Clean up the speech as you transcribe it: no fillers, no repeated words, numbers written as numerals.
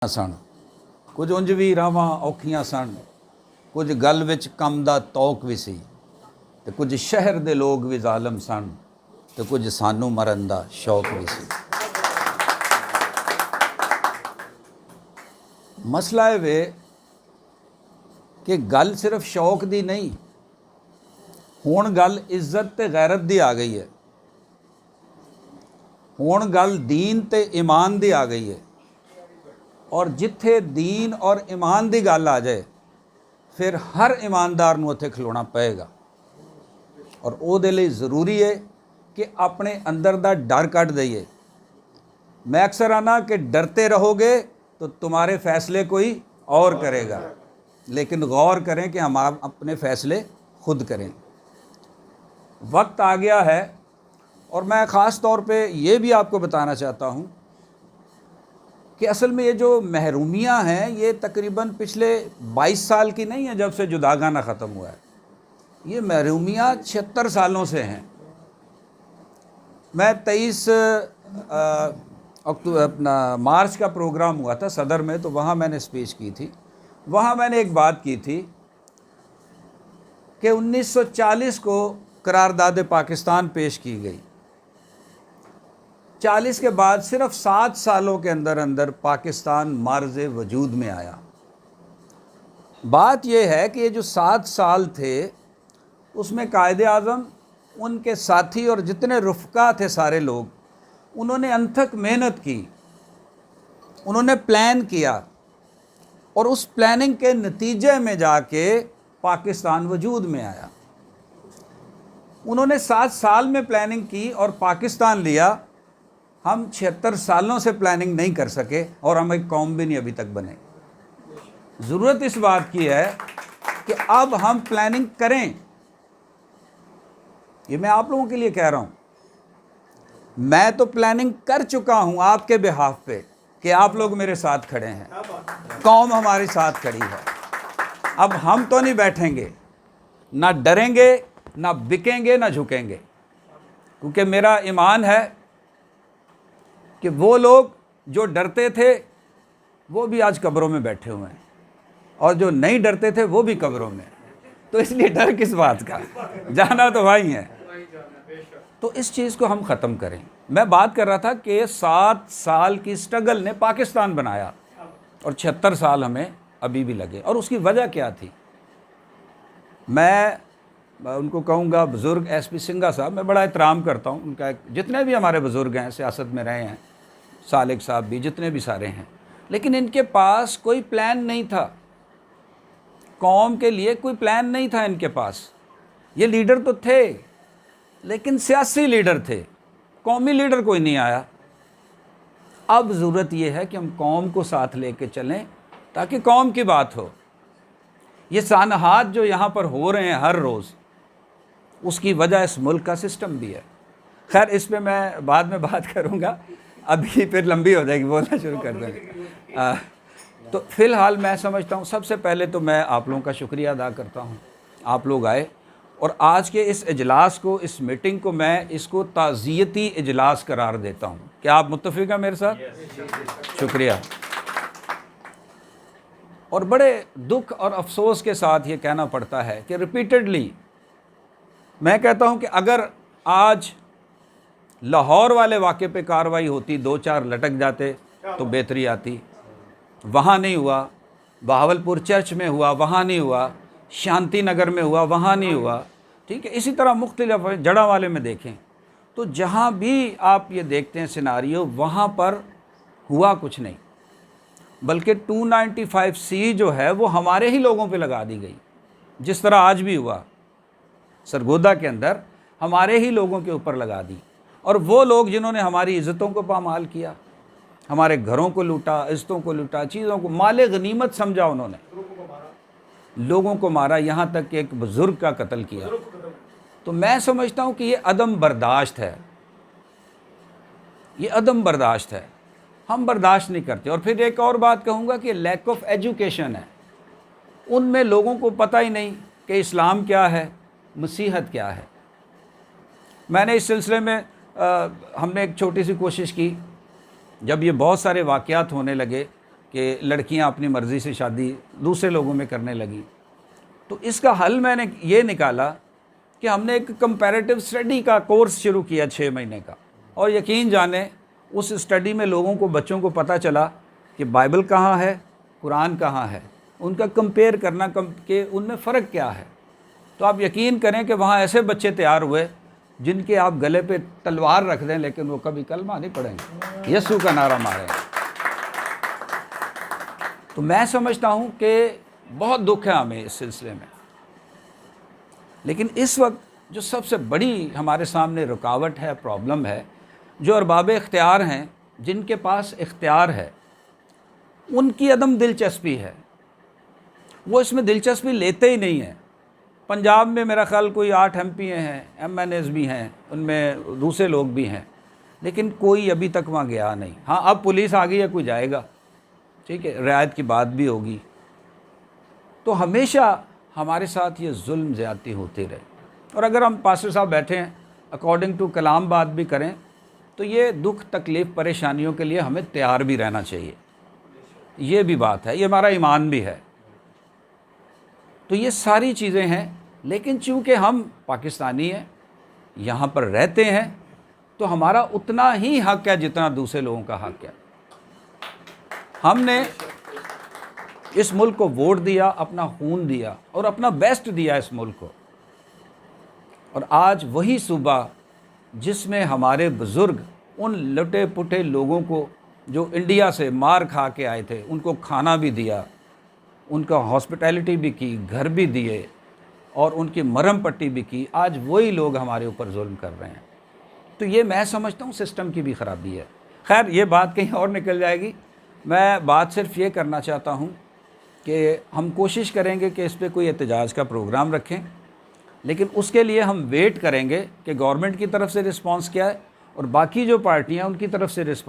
ਸਨ। ਕੁਝ ਉਂਝ ਵੀ ਰਾਹਾਂ ਔਖੀਆਂ ਸਨ, ਕੁਝ ਗੱਲ ਵਿੱਚ ਕੰਮ ਦਾ ਤੌਕ ਵੀ ਸੀ, ਤੇ ਕੁਝ ਸ਼ਹਿਰ ਦੇ ਲੋਕ ਵੀ ਜ਼ਾਲਮ ਸਨ, ਤੇ ਕੁਝ ਸਾਨੂੰ ਮਰਨ ਦਾ ਸ਼ੌਕ ਵੀ ਸੀ। ਮਸਲਾ ਇਹ ਵੇ ਕਿ ਗੱਲ ਸਿਰਫ ਸ਼ੌਕ ਦੀ ਨਹੀਂ, ਹੁਣ ਗੱਲ ਇੱਜ਼ਤ ਤੇ ਗੈਰਤ ਦੀ ਆ ਗਈ ਹੈ। ਹੁਣ ਗੱਲ ਦੀਨ ਤੇ ਈਮਾਨ ਦੀ ਆ ਗਈ ਹੈ, اور جتھے دین اور ایمان دی گل آ جائے پھر ہر ایماندار نو اتھے کھلونا پائے گا، اور او دے لئی ضروری ہے کہ اپنے اندر دا ڈر کٹ دئیے۔ میں اکثر آنا کہ ڈرتے رہو گے تو تمہارے فیصلے کوئی اور کرے گا، لیکن غور کریں کہ ہم اپنے فیصلے خود کریں۔ وقت آ گیا ہے، اور میں خاص طور پہ یہ بھی آپ کو بتانا چاہتا ہوں کہ اصل میں یہ جو محرومیاں ہیں یہ تقریباً پچھلے 22 سال کی نہیں ہیں جب سے جداگانہ ختم ہوا ہے، یہ محرومیاں 76 سالوں سے ہیں۔ میں 23 مارچ کا پروگرام ہوا تھا صدر میں، تو وہاں میں نے اسپیچ کی تھی۔ وہاں میں نے ایک بات کی تھی کہ 1940 کو قرارداد پاکستان پیش کی گئی، 40 کے بعد صرف 7 سالوں کے اندر پاکستان معرض وجود میں آیا۔ بات یہ ہے کہ یہ جو 7 سال تھے اس میں قائد اعظم، ان کے ساتھی اور جتنے رفقا تھے سارے لوگ، انہوں نے انتھک محنت کی، انہوں نے پلان کیا، اور اس پلاننگ کے نتیجے میں جا کے پاکستان وجود میں آیا۔ انہوں نے 7 سال میں پلاننگ کی اور پاکستان لیا۔ ہم 76 سالوں سے پلاننگ نہیں کر سکے، اور ہم ایک قوم بھی نہیں ابھی تک بنے۔ ضرورت اس بات کی ہے کہ اب ہم پلاننگ کریں۔ یہ میں آپ لوگوں کے لیے کہہ رہا ہوں، میں تو پلاننگ کر چکا ہوں آپ کے بہاف پہ کہ آپ لوگ میرے ساتھ کھڑے ہیں، قوم ہمارے ساتھ کھڑی ہے۔ اب ہم تو نہیں بیٹھیں گے، نہ ڈریں گے، نہ بکیں گے، نہ جھکیں گے، کیونکہ میرا ایمان ہے کہ وہ لوگ جو ڈرتے تھے وہ بھی آج قبروں میں بیٹھے ہوئے ہیں، اور جو نہیں ڈرتے تھے وہ بھی قبروں میں۔ تو اس لیے ڈر کس بات کا، جانا تو وہیں ہے۔ تو اس چیز کو ہم ختم کریں۔ میں بات کر رہا تھا کہ 7 سال کی سٹرگل نے پاکستان بنایا، اور 76 سال ہمیں ابھی بھی لگے۔ اور اس کی وجہ کیا تھی؟ میں ان کو کہوں گا، بزرگ ایس پی سنگھا صاحب، میں بڑا احترام کرتا ہوں ان کا، جتنے بھی ہمارے بزرگ ہیں سیاست میں رہے ہیں، سالک صاحب بھی، جتنے بھی سارے ہیں، لیکن ان کے پاس کوئی پلان نہیں تھا، قوم کے لیے کوئی پلان نہیں تھا ان کے پاس۔ یہ لیڈر تو تھے، لیکن سیاسی لیڈر تھے، قومی لیڈر کوئی نہیں آیا۔ اب ضرورت یہ ہے کہ ہم قوم کو ساتھ لے کے چلیں تاکہ قوم کی بات ہو۔ یہ سانحات جو یہاں پر ہو رہے ہیں ہر روز، اس کی وجہ اس ملک کا سسٹم بھی ہے۔ خیر، اس پہ میں بعد میں بات کروں گا، ابھی پھر لمبی ہو جائے گی، بولنا شروع کر دیں گے۔ تو فی الحال میں سمجھتا ہوں سب سے پہلے تو میں آپ لوگوں کا شکریہ ادا کرتا ہوں، آپ لوگ آئے، اور آج کے اس اجلاس کو، اس میٹنگ کو، میں اس کو تعزیتی اجلاس قرار دیتا ہوں۔ کیا آپ متفق ہیں میرے ساتھ؟ شکریہ۔ اور بڑے دکھ اور افسوس کے ساتھ یہ کہنا پڑتا ہے کہ ریپیٹڈلی میں کہتا ہوں کہ اگر آج لاہور والے واقعے پہ کارروائی ہوتی، 2-4 لٹک جاتے تو بہتری آتی۔ وہاں نہیں ہوا، بہاولپور چرچ میں ہوا، وہاں نہیں ہوا، شانتی نگر میں ہوا، وہاں نہیں ہوا، ٹھیک ہے۔ اسی طرح مختلف جڑاں والے میں دیکھیں تو جہاں بھی آپ یہ دیکھتے ہیں سیناریو، وہاں پر ہوا کچھ نہیں، بلکہ 295C جو ہے وہ ہمارے ہی لوگوں پہ لگا دی گئی، جس طرح آج بھی ہوا سرگودا کے اندر، ہمارے ہی لوگوں کے اوپر لگا دی۔ اور وہ لوگ جنہوں نے ہماری عزتوں کو پامال کیا، ہمارے گھروں کو لوٹا، عزتوں کو لوٹا، چیزوں کو مال غنیمت سمجھا، انہوں نے لوگوں کو مارا، یہاں تک کہ ایک بزرگ کا قتل کیا۔ تو میں سمجھتا ہوں کہ یہ عدم برداشت ہے، یہ عدم برداشت ہے، ہم برداشت نہیں کرتے۔ اور پھر ایک اور بات کہوں گا کہ لیک آف ایجوکیشن ہے، ان میں لوگوں کو پتہ ہی نہیں کہ اسلام کیا ہے، مسیحت کیا ہے۔ میں نے اس سلسلے میں ہم نے ایک چھوٹی سی کوشش کی، جب یہ بہت سارے واقعات ہونے لگے کہ لڑکیاں اپنی مرضی سے شادی دوسرے لوگوں میں کرنے لگیں. تو اس کا حل میں نے یہ نکالا کہ ہم نے ایک کمپیریٹیو اسٹڈی کا کورس شروع کیا 6 مہینے کا, اور یقین جانیں اس اسٹڈی میں لوگوں کو, بچوں کو پتہ چلا کہ بائبل کہاں ہے, قرآن کہاں ہے, ان کا کمپیئر کرنا کہ ان میں فرق کیا ہے. تو آپ یقین کریں کہ وہاں ایسے بچے تیار ہوئے جن کے آپ گلے پہ تلوار رکھ دیں لیکن وہ کبھی کلمہ نہیں پڑھیں گے, یسوع کا نعرہ ماریں گے. تو میں سمجھتا ہوں کہ بہت دکھ ہے ہمیں اس سلسلے میں, لیکن اس وقت جو سب سے بڑی ہمارے سامنے رکاوٹ ہے, پرابلم ہے, جو ارباب اختیار ہیں, جن کے پاس اختیار ہے, ان کی عدم دلچسپی ہے. وہ اس میں دلچسپی لیتے ہی نہیں ہیں. پنجاب میں میرا خیال کوئی 8 MP ہیں, MNAs بھی ہیں, ان میں دوسرے لوگ بھی ہیں, لیکن کوئی ابھی تک وہاں گیا نہیں. ہاں اب پولیس آ گئی ہے, کوئی جائے گا, ٹھیک ہے, رعایت کی بات بھی ہوگی. تو ہمیشہ ہمارے ساتھ یہ ظلم زیادتی ہوتی رہے. اور اگر ہم پاسٹر صاحب بیٹھے ہیں اکارڈنگ ٹو کلام بات بھی کریں تو یہ دکھ تکلیف پریشانیوں کے لیے ہمیں تیار بھی رہنا چاہیے. یہ بھی بات ہے, یہ ہمارا ایمان بھی ہے. تو یہ ساری چیزیں ہیں, لیکن چونکہ ہم پاکستانی ہیں, یہاں پر رہتے ہیں, تو ہمارا اتنا ہی حق ہے جتنا دوسرے لوگوں کا حق ہے. ہم نے اس ملک کو ووٹ دیا, اپنا خون دیا اور اپنا بیسٹ دیا اس ملک کو, اور آج وہی صوبہ جس میں ہمارے بزرگ ان لٹے پٹے لوگوں کو جو انڈیا سے مار کھا کے آئے تھے, ان کو کھانا بھی دیا, ان کا ہاسپٹیلٹی بھی کی, گھر بھی دیے, اور ان کی مرہم پٹی بھی کی, آج وہی لوگ ہمارے اوپر ظلم کر رہے ہیں. تو یہ میں سمجھتا ہوں سسٹم کی بھی خرابی ہے. خیر یہ بات کہیں اور نکل جائے گی. میں بات صرف یہ کرنا چاہتا ہوں کہ ہم کوشش کریں گے کہ اس پہ کوئی احتجاج کا پروگرام رکھیں, لیکن اس کے لیے ہم ویٹ کریں گے کہ گورنمنٹ کی طرف سے رسپانس کیا ہے اور باقی جو پارٹیاں ان کی طرف سے رسپانس